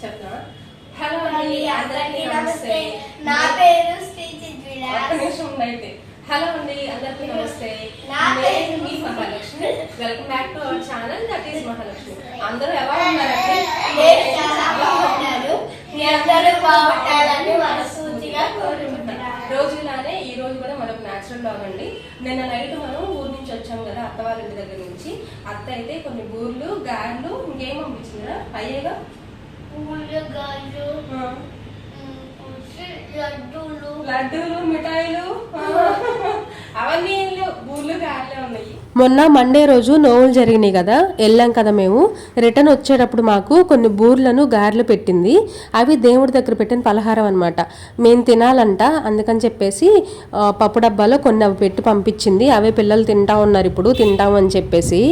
చెప్పనా? హలో అండి, అందరికీ నమస్తే. నా పేరు శ్రీ చిద్విల. ఒక్క నిమిషం ఉండండి. హలో అండి, అందరికీ నమస్తే. నేను మీ Mahalakshmi. Welcome back to our channel, that is Mahalakshmi. అందరూ ఎలా ఉన్నారంటే నేను చాలా బాగున్నాను. మీ అందరూ బాగుండాలని మనస్ఫూర్తిగా కోరుకుంటున్నాను. రోజులానే ఈ రోజు కూడా మనకు న్యాచురల్ బ్లాగ్ అండి. నిన్న నైట్ మనం ఊరు నుంచి వచ్చాం కదా, అత్త వాళ్ళ ఇంటి దగ్గర నుంచి. అత్త అయితే కొన్ని బూర్లు, గారెలు, ఇంకేం పంపించిందా? అయ్యేగా లడ్డూలు, మిఠాయిలు, అవన్నీ బూర్లు, గారెలే ఉన్నాయి. మొన్న మండే రోజు నోవులు జరిగినాయి కదా, వెళ్ళాం కదా మేము. రిటర్న్ వచ్చేటప్పుడు మాకు కొన్ని బూర్లను గారెలు పెట్టింది. అవి దేవుడి దగ్గర పెట్టిన పలహారం అనమాట. మేము తినాలంట, అందుకని చెప్పేసి పప్పు డబ్బాలో కొన్ని అవి పెట్టి పంపించింది. అవే పిల్లలు తింటా ఉన్నారు, ఇప్పుడు తింటామని చెప్పేసి.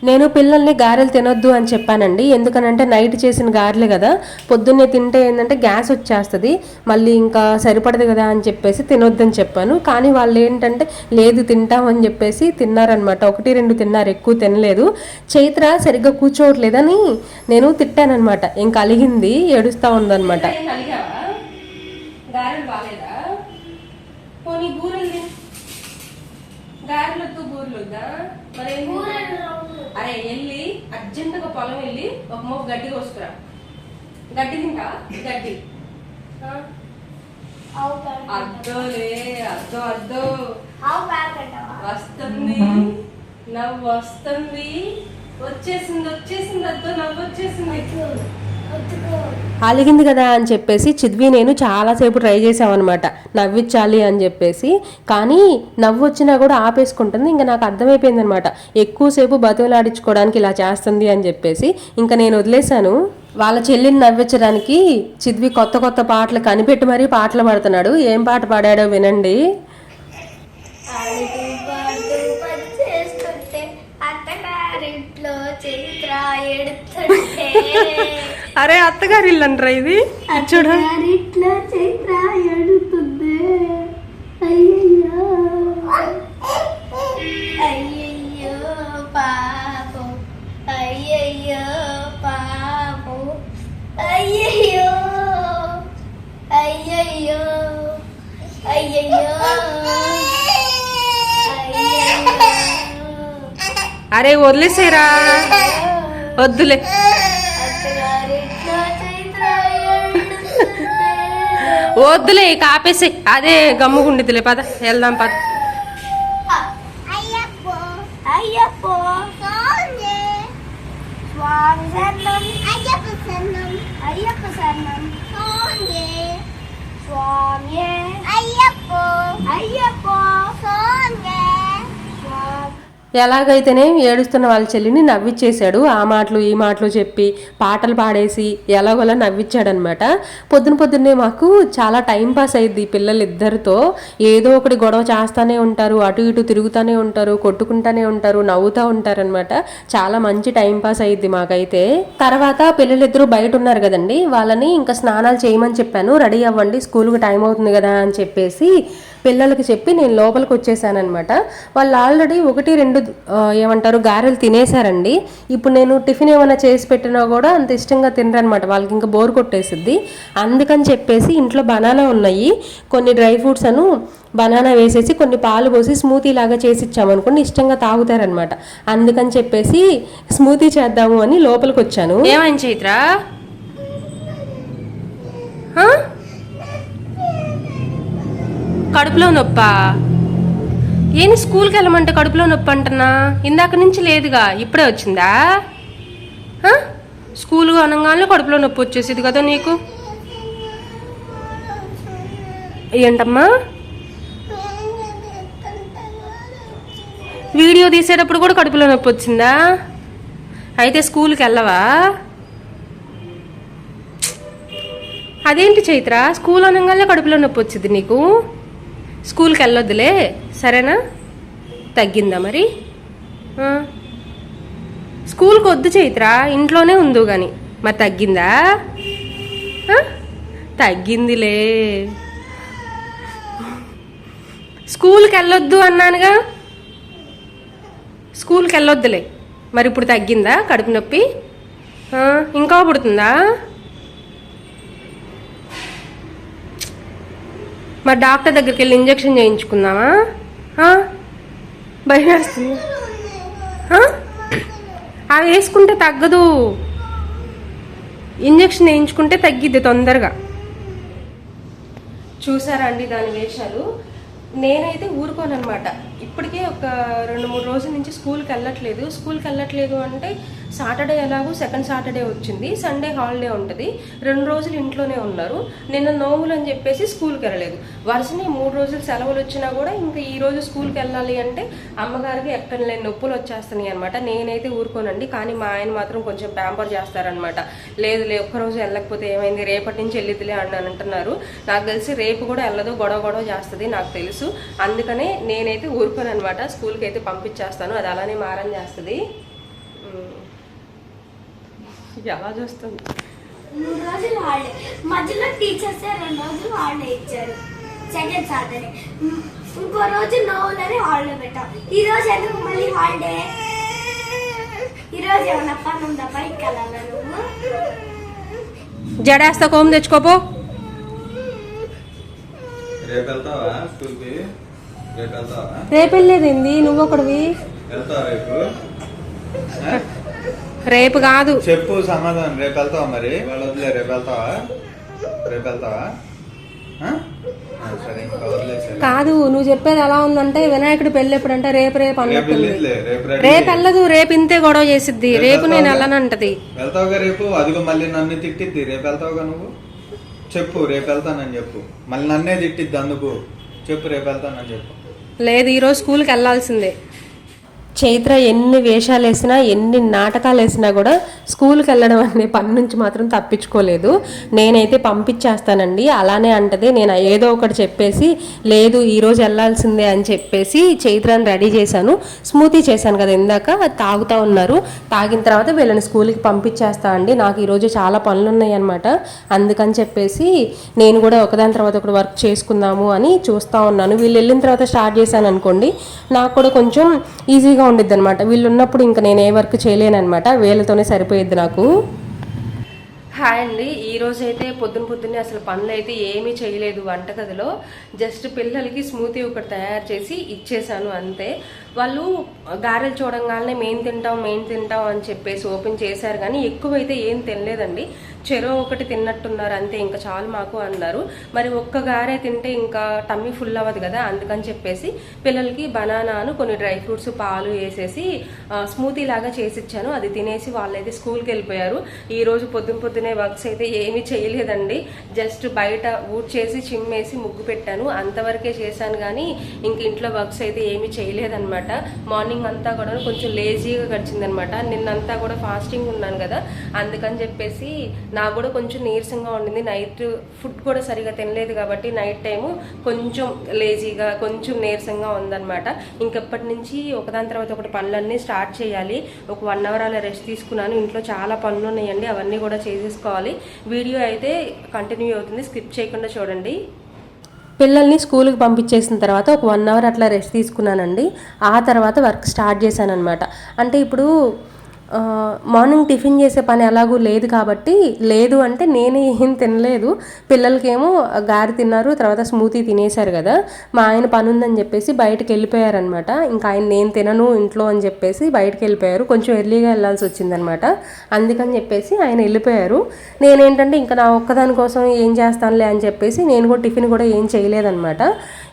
నేను పిల్లల్ని గారెలు తినొద్దు అని చెప్పానండి. ఎందుకనంటే నైట్ చేసిన గారెలు కదా, పొద్దున్నే తింటే ఏంటంటే గ్యాస్ వచ్చేస్తుంది, మళ్ళీ ఇంకా సరిపడదు కదా అని చెప్పేసి తినొద్దని చెప్పాను. కానీ వాళ్ళు ఏంటంటే లేదు తింటామని చెప్పేసి తిన్నారనమాట. 1-2 తిన్నారు, ఎక్కువ తినలేదు. చైత్ర సరిగ్గా కూర్చోవట్లేదని నేను తిట్టానమాట. ఇంకా అలిగింది, ఏడుస్తూ ఉందన్నమాట. అరే వెళ్ళి అర్జెంటుగా పొలం వెళ్ళి ఒక మోపు గడ్డి కోసుకురా. గడ్డి తింటా, గడ్డి అద్దోలే, అద్దో వస్తుంది, నవ్వు వస్తుంది, వచ్చేసింది అద్దో, నవ్వు వచ్చేసింది. అలిగింది కదా అని చెప్పేసి చిద్వి నేను చాలాసేపు ట్రై చేసామన్నమాట, నవ్వించాలి అని చెప్పేసి. కానీ నవ్వు వచ్చినా కూడా ఆపేసుకుంటుంది. ఇంకా నాకు అర్థమైపోయింది అనమాట, ఎక్కువసేపు బతుకులాడించుకోవడానికి ఇలా చేస్తుంది అని చెప్పేసి. ఇంకా నేను వదిలేశాను. వాళ్ళ చెల్లిని నవ్వించడానికి చిద్వి కొత్త కొత్త పాటలు కనిపెట్టి మరీ పాటలు పాడుతున్నాడు. ఏం పాట పాడాడో వినండి. అరే అత్తగారి ఇల్లు అంటారా ఇది? చూడండి, అయ్యయ్యో పాపం, అయ్యయ్యో పాపం, అయ్యయ్యో అయ్యయ్యో అయ్యయ్యో. అరే వదిలేసేరా, వద్దులే. వద్దులే ఇక ఆపేసి, అదే గమ్ముగుండిదిలే. పద వెళ్దాం, పద. ఎలాగైతేనే ఏడుస్తున్న వాళ్ళ చెల్లిని నవ్విచ్చేశాడు. ఆ మాటలు ఈ మాటలు చెప్పి పాటలు పాడేసి ఎలాగోలా నవ్విచ్చాడనమాట. పొద్దున్నే మాకు చాలా టైం పాస్ అయ్యిద్ది పిల్లలిద్దరితో. ఏదో ఒకటి గొడవ చేస్తూనే ఉంటారు, అటు ఇటు తిరుగుతూనే ఉంటారు, కొట్టుకుంటూనే ఉంటారు, నవ్వుతూ ఉంటారనమాట. చాలా మంచి టైం పాస్ అయ్యిద్ది మాకైతే. తర్వాత పిల్లలిద్దరూ బయట ఉన్నారు కదండి, వాళ్ళని ఇంకా స్నానాలు చేయమని చెప్పాను. రెడీ అవ్వండి, స్కూల్కి టైం అవుతుంది కదా అని చెప్పేసి పిల్లలకి చెప్పి నేను లోపలికి వచ్చేసానమాట. వాళ్ళు ఆల్రెడీ 1-2 ఏమంటారు గారెలు తినేశారండి. ఇప్పుడు నేను టిఫిన్ ఏమైనా చేసి పెట్టినా కూడా అంత ఇష్టంగా తినరనమాట, వాళ్ళకి ఇంకా బోర్ కొట్టేసిద్ది. అందుకని చెప్పేసి ఇంట్లో బనానా ఉన్నాయి, కొన్ని డ్రై ఫ్రూట్స్ అను బనానా వేసేసి కొన్ని పాలు పోసి స్మూతీ లాగా చేసి ఇచ్చామనుకోండి, ఇష్టంగా తాగుతారనమాట. అందుకని చెప్పేసి స్మూతీ చేద్దాము అని లోపలికి వచ్చాను. ఏమైంది చైత్ర? కడుపులో నొప్పా? ఏంటి స్కూల్కి వెళ్ళమంటే కడుపులో నొప్పి అంటున్నా? ఇందాక నుంచి లేదుగా, ఇప్పుడే వచ్చిందా? స్కూల్ అనగానే కడుపులో నొప్పి వచ్చేసింది కదా నీకు. ఏంటమ్మా? వీడియో తీసేటప్పుడు కూడా కడుపులో నొప్పి వచ్చిందా? అయితే స్కూల్కి వెళ్ళవా? అదేంటి చైత్ర, స్కూల్ అనగానే కడుపులో నొప్పి వచ్చింది నీకు? స్కూల్కి వెళ్ళొద్దులే, సరేనా? తగ్గిందా మరి? స్కూల్కి వద్దు చైత్ర, ఇంట్లోనే ఉందో కానీ. మరి తగ్గిందా? తగ్గిందిలే. స్కూల్కి వెళ్ళొద్దు అన్నానుగా, స్కూల్కి వెళ్ళొద్దులే. మరి ఇప్పుడు తగ్గిందా కడుపు నొప్పి? ఇంకా పుడుతుందా? మరి డాక్టర్ దగ్గరికి వెళ్ళి ఇంజెక్షన్ చేయించుకుందామా? భయం వేస్తుంది. అవి వేసుకుంటే తగ్గదు, ఇంజెక్షన్ వేయించుకుంటే తగ్గిద్ది తొందరగా. చూసారా అండి దాని వేషాలు? నేనైతే ఊరుకోనమాట. ఇప్పటికే ఒక 2-3 రోజుల నుంచి స్కూల్కి వెళ్ళట్లేదు అంటే సాటర్డే ఎలాగో సెకండ్ సాటర్డే వచ్చింది, సండే హాలిడే ఉంటుంది, 2 రోజులు ఇంట్లోనే ఉన్నారు. నిన్న నోములు అని చెప్పేసి స్కూల్కి వెళ్ళలేదు. వరుసనే 3 రోజులు సెలవులు వచ్చినా కూడా ఇంకా ఈ రోజు స్కూల్కి వెళ్ళాలి అంటే అమ్మగారికి ఎక్కడ లేని నొప్పులు వచ్చేస్తున్నాయి అనమాట. నేనైతే ఊరుకోనండి, కానీ మా ఆయన మాత్రం కొంచెం ప్యాంపర్ చేస్తారనమాట. లేదు ఒక్కరోజు వెళ్ళకపోతే ఏమైంది, రేపటి నుంచి వెళ్ళిద్దిలే అని అంటున్నారు. నాకు తెలిసి రేపు కూడా వెళ్ళదు, గొడవ చేస్తుంది నాకు తెలుసు. అందుకనే నేనైతే ఊరుకోను అనమాట. స్కూల్కి అయితే పంపించేస్తాను, అది అలానే మారం చేస్తుంది. ఎలా చూస్తుంది? 3 రోజులు హాలిడే, మధ్యలో టీచర్స్ 2 రోజులు హాలిడే ఇచ్చారు, సెకండ్ సాటర్డే. ఇంకో రోజు నోవులని హాలిడే పెట్టాం. ఈ రోజు ఎందుకు మళ్ళీ హాలిడే? ఈ రోజు ఏమన్నా పని ఉందా? బయటకు వెళ్ళాలా నువ్వు? జడేస్తా, కోమ్ తెచ్చుకోపో. రేపు వెళ్తావా స్కూల్కి? రేపు వెళ్ళేదేంది? నువ్వు ఒకటివి. రేపు కాదు, చెప్పు సమాధానం. రేపు వెళ్తావా? మరి వదిలే, రేపు వెళ్తావా? సరే, ఇంకా వదిలేసా. కాదు, నువ్వు చెప్పేది ఎలా ఉందంటే వినాయకుడి పెళ్ళి ఎప్పుడంటే రేపు అన్నట్టుంది. రేపు వెళ్ళదు, రేపు ఇంతే గొడవ చేసిద్ది. రేపు నేను వెళ్ళనంటది. వెళ్తావుగా రేపు? అదిగో మళ్ళీ నన్ను తిట్టిద్ది. రేపు వెళ్తావుగా నువ్వు? చెప్పు రేపు వెళ్తానని చెప్పు. మళ్ళీ నన్నే తిట్టిద్ది అందుకు. చెప్పు రేపు వెళ్తానని చెప్పు. లేదు, ఈరోజు స్కూల్కి వెళ్ళాల్సిందే. చైత్ర ఎన్ని వేషాలు వేసినా, ఎన్ని నాటకాలు వేసినా కూడా స్కూల్కి వెళ్ళడం అనే పని నుంచి మాత్రం తప్పించుకోలేదు. నేనైతే పంపించేస్తానండి అలానే అంటది. నేను ఏదో ఒకటి చెప్పేసి లేదు ఈరోజు వెళ్ళాల్సిందే అని చెప్పేసి చైత్రాన్ని రెడీ చేశాను. స్మూతీ చేశాను కదా ఇందాక, తాగుతూ ఉన్నారు. తాగిన తర్వాత వీళ్ళని స్కూల్కి పంపించేస్తా అండి. నాకు ఈరోజు చాలా పనులు ఉన్నాయి అనమాట. అందుకని చెప్పేసి నేను కూడా ఒకదాని తర్వాత ఒకటి వర్క్ చేసుకుందాము అని చూస్తూ ఉన్నాను. వీళ్ళు వెళ్ళిన తర్వాత స్టార్ట్ చేశాను అనుకోండి, నాకు కూడా కొంచెం ఈజీగా ఉండిద్ది అనమాట. వీళ్ళు ఉన్నప్పుడు ఇంకా నేను ఏ వర్క్ చేయలేనమాట, వీళ్ళతోనే సరిపోయిద్ది నాకు. హాయ్ అండి. ఈరోజు అయితే పొద్దున్నే అసలు పనులు అయితే ఏమీ చేయలేదు వంటగదిలో. జస్ట్ పిల్లలకి స్మూతీ ఒకటి తయారు చేసి ఇచ్చేసాను అంతే. వాళ్ళు గారెలు చూడంగానే మేము తింటాం అని చెప్పేసి ఓపెన్ చేశారు, కానీ ఎక్కువైతే ఏం తినలేదండి. చెరో ఒకటి తిన్నట్టున్నారు అంతే, ఇంకా చాలు మాకు అన్నారు. మరి ఒక్క గారే తింటే ఇంకా టమ్మీ ఫుల్ అవ్వదు కదా, అందుకని చెప్పేసి పిల్లలకి బనానాను కొన్ని డ్రై ఫ్రూట్స్ పాలు వేసేసి స్మూతీ లాగా చేసి ఇచ్చాను. అది తినేసి వాళ్ళైతే స్కూల్కి వెళ్ళిపోయారు. ఈరోజు పొద్దున్నే వర్క్స్ అయితే ఏమీ చేయలేదండి. జస్ట్ బయట ఊడ్ చేసి చిమ్మేసి ముగ్గు పెట్టాను, అంతవరకే చేశాను. కానీ ఇంక ఇంట్లో వర్క్స్ అయితే ఏమీ చేయలేదన్నమాట. మార్నింగ్ అంతా కూడా కొంచెం లేజీగా గడిచిందనమాట. నిన్నంతా కూడా ఫాస్టింగ్ ఉన్నాను కదా, అందుకని చెప్పేసి నాకు కూడా కొంచెం నీరసంగా ఉండింది. నైట్ ఫుడ్ కూడా సరిగా తినలేదు కాబట్టి నైట్ టైము కొంచెం లేజీగా కొంచెం నీరసంగా ఉందన్నమాట. ఇంకెప్పటి నుంచి ఒకదాని తర్వాత ఒకటి పనులన్నీ స్టార్ట్ చేయాలి. ఒక 1 అవర్ అలా రెస్ట్ తీసుకున్నాను. ఇంట్లో చాలా పనులు ఉన్నాయండి, అవన్నీ కూడా చేసేసుకోవాలి. వీడియో అయితే కంటిన్యూ అవుతుంది, స్కిప్ చేయకుండా చూడండి. పిల్లల్ని స్కూల్కి పంపించేసిన తర్వాత ఒక 1 అవర్ అట్లా రెస్ట్ తీసుకున్నానండి. ఆ తర్వాత వర్క్ స్టార్ట్ చేశాను అనమాట. అంటే ఇప్పుడు మార్నింగ్ టిఫిన్ చేసే పని ఎలాగూ లేదు కాబట్టి, లేదు అంటే నేనే ఏం తినలేదు. పిల్లలకేమో గారి తిన్నారు, తర్వాత స్మూతీ తినేశారు కదా. మా ఆయన పని ఉందని చెప్పేసి బయటకు వెళ్ళిపోయారనమాట. ఇంకా ఆయన నేను తినను ఇంట్లో అని చెప్పేసి బయటకు వెళ్ళిపోయారు. కొంచెం ఎర్లీగా వెళ్ళాల్సి వచ్చిందనమాట, అందుకని చెప్పేసి ఆయన వెళ్ళిపోయారు. నేనేంటంటే ఇంకా నా ఒక్కదాని కోసం ఏం చేస్తానులే అని చెప్పేసి నేను కూడా టిఫిన్ కూడా ఏం చేయలేదనమాట.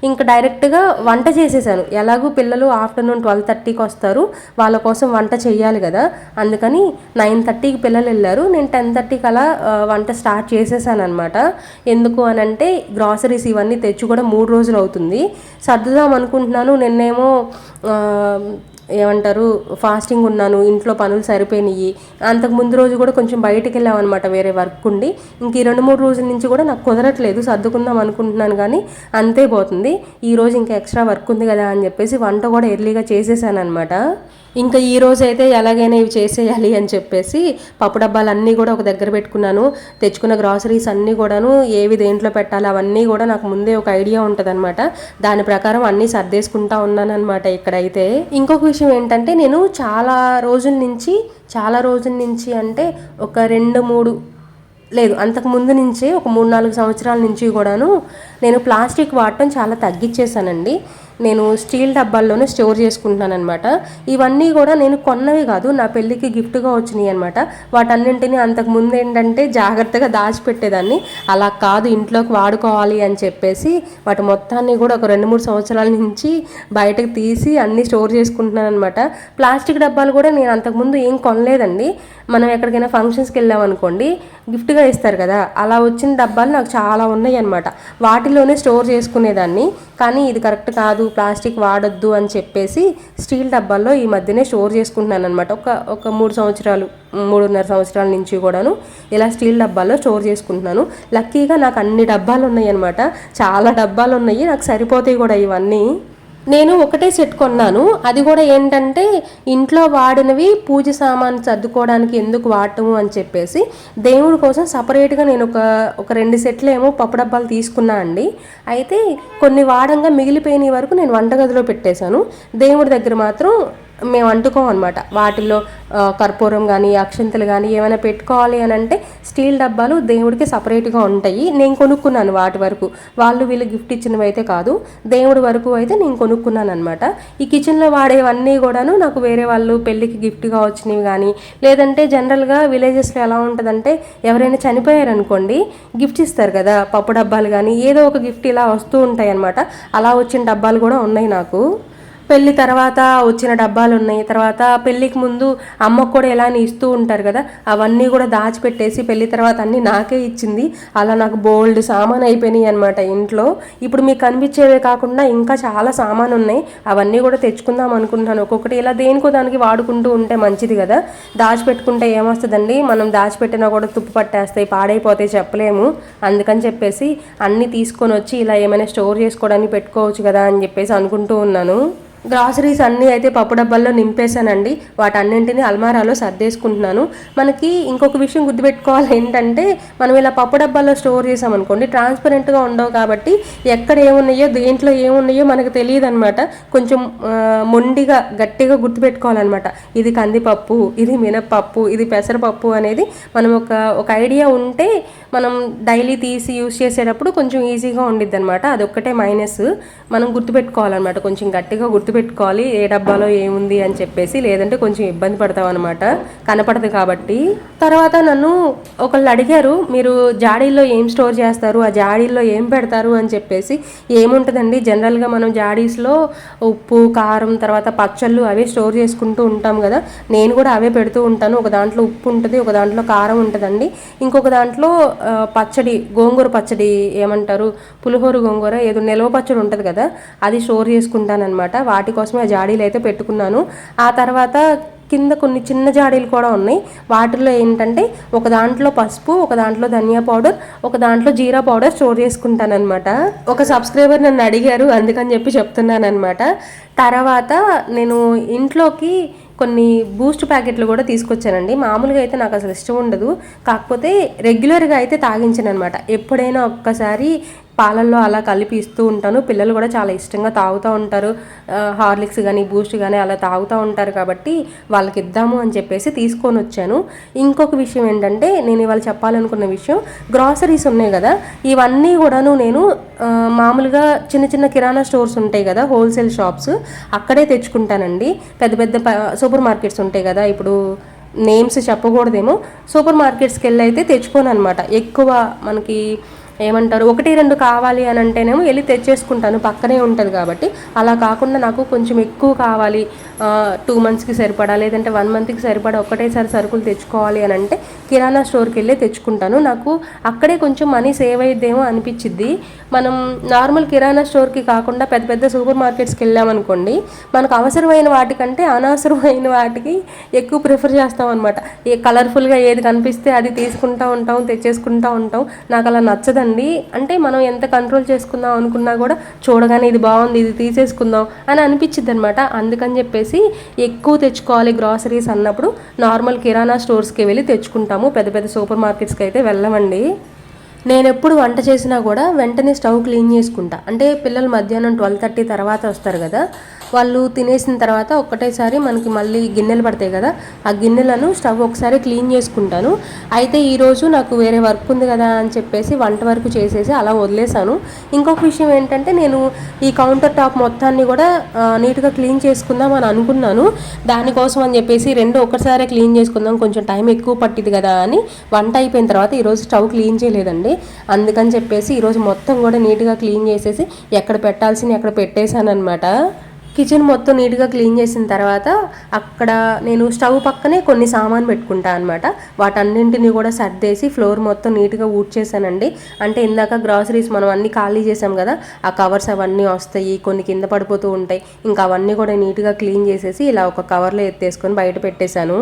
ఇంకా డైరెక్ట్గా వంట చేసేసాను. ఎలాగూ పిల్లలు ఆఫ్టర్నూన్ 12:30కి వస్తారు, వాళ్ళ కోసం వంట చేయాలి కదా. అందుకని 9:30కి పిల్లలు వెళ్ళారు, నేను 10:30కి అలా వంట స్టార్ట్ చేసేసాను అనమాట. ఎందుకు అని అంటే గ్రాసరీస్ ఇవన్నీ తెచ్చి కూడా 3 రోజులు అవుతుంది. సర్దుదాం అనుకుంటున్నాను. నిన్నేమో ఏమంటారు ఫాస్టింగ్ ఉన్నాను, ఇంట్లో పనులు సరిపోయినాయి. అంతకు ముందు రోజు కూడా కొంచెం బయటికి వెళ్ళామన్నమాట వేరే వర్క్ ఉండి. ఇంక ఈ 2-3 రోజుల నుంచి కూడా నాకు కుదరట్లేదు, సర్దుకుందాం అనుకుంటున్నాను కానీ అంతే పోతుంది. ఈరోజు ఇంకా ఎక్స్ట్రా వర్క్ ఉంది కదా అని చెప్పేసి వంట కూడా ఎర్లీగా చేసేసాను అనమాట. ఇంకా ఈ రోజు అయితే ఎలాగైనా ఇవి చేసేయాలి అని చెప్పేసి పప్పు డబ్బాలు అన్నీ కూడా ఒక దగ్గర పెట్టుకున్నాను. తెచ్చుకున్న గ్రాసరీస్ అన్నీ కూడాను ఏవి దేంట్లో పెట్టాలి అవన్నీ కూడా నాకు ముందే ఒక ఐడియా ఉంటుందన్నమాట. దాని ప్రకారం అన్నీ సర్దేసుకుంటా ఉన్నాను అనమాట. ఇక్కడైతే ఇంకొక విషయం ఏంటంటే, నేను చాలా రోజుల నుంచి అంటే ఒక 2-3 లేదు అంతకు ముందు నుంచే ఒక 3-4 సంవత్సరాల నుంచి కూడాను నేను ప్లాస్టిక్ వాడటం చాలా తగ్గించేసానండి. నేను స్టీల్ డబ్బాల్లోనే స్టోర్ చేసుకుంటున్నాను అనమాట. ఇవన్నీ కూడా నేను కొన్నవి కాదు, నా పెళ్ళికి గిఫ్ట్గా వచ్చినాయి అనమాట. వాటన్నింటినీ అంతకుముందు ఏంటంటే జాగ్రత్తగా దాచిపెట్టేదాన్ని. అలా కాదు, ఇంట్లోకి వాడుకోవాలి అని చెప్పేసి వాటి మొత్తాన్ని కూడా ఒక 2-3 సంవత్సరాల నుంచి బయటకు తీసి అన్నీ స్టోర్ చేసుకుంటున్నాను అనమాట. ప్లాస్టిక్ డబ్బాలు కూడా నేను అంతకుముందు ఏం కొనలేదండి. మనం ఎక్కడికైనా ఫంక్షన్స్కి వెళ్ళామనుకోండి, గిఫ్ట్గా ఇస్తారు కదా, అలా వచ్చిన డబ్బాలు నాకు చాలా ఉన్నాయి అనమాట. వాటిలోనే స్టోర్ చేసుకునేదాన్ని. కానీ ఇది కరెక్ట్ కాదు, ప్లాస్టిక్ వాడొద్దు అని చెప్పేసి స్టీల్ డబ్బాల్లో ఈ మధ్యనే స్టోర్ చేసుకుంటున్నాను అనమాట. ఒక 3-3.5 సంవత్సరాల నుంచి కూడాను ఇలా స్టీల్ డబ్బాల్లో స్టోర్ చేసుకుంటున్నాను. లక్కీగా నాకు అన్ని డబ్బాలు ఉన్నాయి అనమాట. చాలా డబ్బాలు ఉన్నాయి, నాకు సరిపోతాయి కూడా ఇవన్నీ. నేను ఒకటే సెట్ కొన్నాను. అది కూడా ఏంటంటే ఇంట్లో వాడినవి పూజ సామాను సర్దుకోవడానికి ఎందుకు వాడటము అని చెప్పేసి దేవుడి కోసం సపరేట్గా నేను ఒక 2 సెట్లు ఏమో పప్పు డబ్బాలు తీసుకున్నా అండి. అయితే కొన్ని వాడంగా మిగిలిపోయిన వరకు నేను వంటగదిలో పెట్టేశాను. దేవుడి దగ్గర మాత్రం మేము అంటుకోమన్నమాట. వాటిల్లో కర్పూరం కానీ అక్షంతలు కానీ ఏమైనా పెట్టుకోవాలి అని అంటే స్టీల్ డబ్బాలు దేవుడికి సపరేట్గా ఉంటాయి. నేను కొనుక్కున్నాను వాటి వరకు, వాళ్ళు వీళ్ళు గిఫ్ట్ ఇచ్చినవి అయితే కాదు, దేవుడి వరకు అయితే నేను కొనుక్కున్నాను అనమాట. ఈ కిచెన్లో వాడేవన్నీ కూడాను నాకు వేరే వాళ్ళు పెళ్ళికి గిఫ్ట్గా వచ్చినవి కానీ, లేదంటే జనరల్గా విలేజెస్లో ఎలా ఉంటుందంటే ఎవరైనా చనిపోయారనుకోండి గిఫ్ట్స్ ఇస్తారు కదా, పప్పు డబ్బాలు కానీ ఏదో ఒక గిఫ్ట్ ఇలా వస్తూ ఉంటాయి అనమాట. అలా వచ్చిన డబ్బాలు కూడా ఉన్నాయి నాకు. పెళ్ళి తర్వాత వచ్చిన డబ్బాలు ఉన్నాయి. తర్వాత పెళ్ళికి ముందు అమ్మకు కూడా ఎలా ఇస్తూ ఉంటారు కదా, అవన్నీ కూడా దాచిపెట్టేసి పెళ్ళి తర్వాత అన్నీ నాకే ఇచ్చింది. అలా నాకు బోల్డ్ సామాన్ అయిపోయినాయి అనమాట ఇంట్లో. ఇప్పుడు మీకు కనిపించేవే కాకుండా ఇంకా చాలా సామాన్ ఉన్నాయి, అవన్నీ కూడా తెచ్చుకుందాం అనుకుంటున్నాను. ఒక్కొక్కటి ఇలా దేనికో దానికి వాడుకుంటూ ఉంటే మంచిది కదా. దాచిపెట్టుకుంటే ఏమొస్తుందండి, మనం దాచిపెట్టినా కూడా తుప్పు పట్టేస్తాయి, పాడైపోతాయి, చెప్పలేము. అందుకని చెప్పేసి అన్నీ తీసుకొని వచ్చి ఇలా ఏమైనా స్టోర్ చేసుకోవడానికి పెట్టుకోవచ్చు కదా అని చెప్పేసి అనుకుంటూ ఉన్నాను. గ్రాసరీస్ అన్నీ అయితే పప్పు డబ్బాల్లో నింపేశానండి. వాటన్నింటినీ అల్మారాలో సర్దేసుకుంటున్నాను. మనకి ఇంకొక విషయం గుర్తుపెట్టుకోవాలి ఏంటంటే, మనం ఇలా పప్పు డబ్బాల్లో స్టోర్ చేసామనుకోండి ట్రాన్స్పరెంట్గా ఉండవు కాబట్టి ఎక్కడ ఏమున్నాయో దేంట్లో ఏమున్నాయో మనకు తెలియదు అనమాట. కొంచెం మొండిగా గట్టిగా గుర్తుపెట్టుకోవాలన్నమాట. ఇది కందిపప్పు, ఇది మినప్పప్పు, ఇది పెసరపప్పు అనేది మనం ఒక ఐడియా ఉంటే మనం డైలీ తీసి యూస్ చేసేటప్పుడు కొంచెం ఈజీగా ఉండిద్ది అనమాట. అదొక్కటే మైనస్. మనం గుర్తుపెట్టుకోవాలన్నమాట, కొంచెం గట్టిగా గుర్తుపెట్టుకోవాలి ఏ డబ్బాలో ఏముంది అని చెప్పేసి, లేదంటే కొంచెం ఇబ్బంది పడతాం అనమాట, కనపడదు కాబట్టి. తర్వాత నన్ను ఒకళ్ళు అడిగారు, మీరు జాడీల్లో ఏం స్టోర్ చేస్తారు, ఆ జాడీల్లో ఏం పెడతారు అని చెప్పేసి. ఏముంటుందండి, జనరల్గా మనం జాడీస్లో ఉప్పు, కారం, తర్వాత పచ్చళ్ళు అవే స్టోర్ చేసుకుంటూ ఉంటాం కదా. నేను కూడా అవే పెడుతూ ఉంటాను. ఒక దాంట్లో ఉప్పు ఉంటుంది, ఒక దాంట్లో కారం ఉంటుందండి, ఇంకొక దాంట్లో పచ్చడి, గోంగూర పచ్చడి ఏమంటారు, పులిహోర గోంగూర ఏదో నిల్వ పచ్చడి ఉంటుంది కదా, అది స్టోర్ చేసుకుంటాను అనమాట. వాటి కోసమే ఆ జాడీలు అయితే పెట్టుకున్నాను. ఆ తర్వాత కింద కొన్ని చిన్న జాడీలు కూడా ఉన్నాయి. వాటిల్లో ఏంటంటే ఒక దాంట్లో పసుపు, ఒక దాంట్లో ధనియా పౌడర్, ఒక దాంట్లో జీరా పౌడర్ స్టోర్ చేసుకుంటాను అనమాట. ఒక సబ్స్క్రైబర్ నన్ను అడిగారు, అందుకని చెప్పి చెప్తున్నాను అనమాట. తర్వాత నేను ఇంట్లోకి కొన్ని బూస్ట్ ప్యాకెట్లు కూడా తీసుకొచ్చానండి. మామూలుగా అయితే నాకు అసలు ఇష్టం ఉండదు, కాకపోతే రెగ్యులర్గా అయితే తాగించాను అనమాట. ఎప్పుడైనా ఒక్కసారి పాలల్లో అలా కలిపి ఇస్తూ ఉంటాను. పిల్లలు కూడా చాలా ఇష్టంగా తాగుతూ ఉంటారు. హార్లిక్స్ కానీ బూస్ట్ కానీ అలా తాగుతూ ఉంటారు కాబట్టి వాళ్ళకి ఇద్దాము అని చెప్పేసి తీసుకొని వచ్చాను. ఇంకొక విషయం ఏంటంటే, నేను ఇవాళ చెప్పాలనుకున్న విషయం, గ్రాసరీస్ ఉన్నాయి కదా, ఇవన్నీ కూడాను నేను మామూలుగా చిన్న చిన్న కిరాణా స్టోర్స్ ఉంటాయి కదా, హోల్సేల్ షాప్స్, అక్కడే తెచ్చుకుంటానండి. పెద్ద పెద్ద సూపర్ మార్కెట్స్ ఉంటాయి కదా, ఇప్పుడు నేమ్స్ చెప్పకూడదేమో, సూపర్ మార్కెట్స్కి వెళ్ళి అయితే తెచ్చుకోను అనమాట. ఎక్కువ మనకి ఏమంటారు 1-2 కావాలి అని అంటేనేమో వెళ్ళి తెచ్చేసుకుంటాను, పక్కనే ఉంటుంది కాబట్టి. అలా కాకుండా నాకు కొంచెం ఎక్కువ కావాలి, 2 మంత్స్కి సరిపడా లేదంటే 1 మంత్కి సరిపడా ఒకటేసారి సరుకులు తెచ్చుకోవాలి అని అంటే కిరాణా స్టోర్కి వెళ్ళి తెచ్చుకుంటాను. నాకు అక్కడే కొంచెం మనీ సేవ్ అయ్యిద్దేమో అనిపించిద్ది. మనం నార్మల్ కిరాణా స్టోర్కి కాకుండా పెద్ద పెద్ద సూపర్ మార్కెట్స్కి వెళ్ళామనుకోండి, మనకు అవసరమైన వాటికంటే అనవసరమైన వాటికి ఎక్కువ ప్రిఫర్ చేస్తాం అనమాట. ఏ కలర్ఫుల్గా ఏది కనిపిస్తే అది తీసుకుంటూ ఉంటాం, తెచ్చేసుకుంటూ ఉంటాం. నాకు అలా నచ్చదండి. అంటే మనం ఎంత కంట్రోల్ చేసుకుందాం అనుకున్నా కూడా చూడగానే ఇది బాగుంది, ఇది తీసేసుకుందాం అని అనిపించిద్ది అనమాట. అందుకని చెప్పేసి ఎక్కువ తెచ్చుకోవాలి గ్రాసరీస్ అన్నప్పుడు నార్మల్ కిరాణా స్టోర్స్కి వెళ్ళి తెచ్చుకుంటాము, పెద్ద పెద్ద సూపర్ మార్కెట్స్కి అయితే వెళ్ళమండి. నేను ఎప్పుడు వంట చేసినా కూడా వెంటనే స్టవ్ క్లీన్ చేసుకుంటా. అంటే పిల్లలు మధ్యాహ్నం 12:30 తర్వాత వస్తారు కదా, వాళ్ళు తినేసిన తర్వాత ఒక్కటేసారి మనకి మళ్ళీ గిన్నెలు పడతాయి కదా, ఆ గిన్నెలను స్టవ్ ఒకసారి క్లీన్ చేసుకుంటాను. అయితే ఈరోజు నాకు వేరే వర్క్ ఉంది కదా అని చెప్పేసి వంట వరకు చేసేసి అలా వదిలేసాను. ఇంకొక విషయం ఏంటంటే నేను ఈ కౌంటర్ టాప్ మొత్తాన్ని కూడా నీట్గా క్లీన్ చేసుకుందాం అని అనుకున్నాను. దానికోసం అని చెప్పేసి 2 ఒకసారి క్లీన్ చేసుకుందాం, కొంచెం టైం ఎక్కువ పట్టింది కదా అని వంట అయిపోయిన తర్వాత ఈరోజు స్టవ్ క్లీన్ చేయలేదండి. అందుకని చెప్పేసి ఈరోజు మొత్తం కూడా నీట్గా క్లీన్ చేసేసి ఎక్కడ పెట్టాల్సిన ఎక్కడ పెట్టేశాను అనమాట. కిచెన్ మొత్తం నీట్గా క్లీన్ చేసిన తర్వాత అక్కడ నేను స్టవ్ పక్కనే కొన్ని సామాన్ పెట్టుకుంటా అనమాట. వాటన్నింటినీ కూడా సర్దేసి ఫ్లోర్ మొత్తం నీట్గా ఊడ్చేసానండి. అంటే ఇందాక గ్రాసరీస్ మనం అన్నీ ఖాళీ చేసాం కదా, ఆ కవర్స్ అవన్నీ వస్తాయి, కొన్ని కింద పడిపోతూ ఉంటాయి. ఇంకా అవన్నీ కూడా నీట్గా క్లీన్ చేసేసి ఇలా ఒక కవర్లో ఎత్తేసుకొని బయట పెట్టేశాను.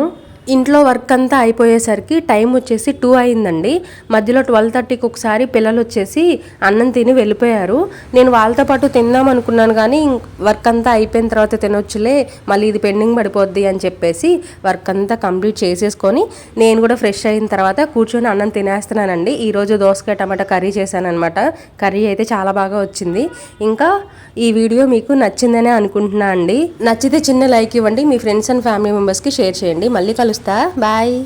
ఇంట్లో వర్క్ అంతా అయిపోయేసరికి టైం వచ్చేసి 2 అయిందండి. మధ్యలో 12:30కి ఒకసారి పిల్లలు వచ్చేసి అన్నం తిని వెళ్ళిపోయారు. నేను వాళ్ళతో పాటు తిందాం అనుకున్నాను, కానీ వర్క్ అంతా అయిపోయిన తర్వాత తినొచ్చులే, మళ్ళీ ఇది పెండింగ్ పడిపోద్ది అని చెప్పేసి వర్క్ అంతా కంప్లీట్ చేసేసుకొని నేను కూడా ఫ్రెష్ అయిన తర్వాత కూర్చొని అన్నం తినేస్తున్నానండి. ఈరోజు దోసకాయ టమాటా కర్రీ చేశానమాట. కర్రీ అయితే చాలా బాగా వచ్చింది. ఇంకా ఈ వీడియో మీకు నచ్చిందనే అనుకుంటున్నా అండి. నచ్చితే చిన్న లైక్ ఇవ్వండి, మీ ఫ్రెండ్స్ అండ్ ఫ్యామిలీ మెంబర్స్కి షేర్ చేయండి. మళ్ళీ కలుస్తా, బాయ్.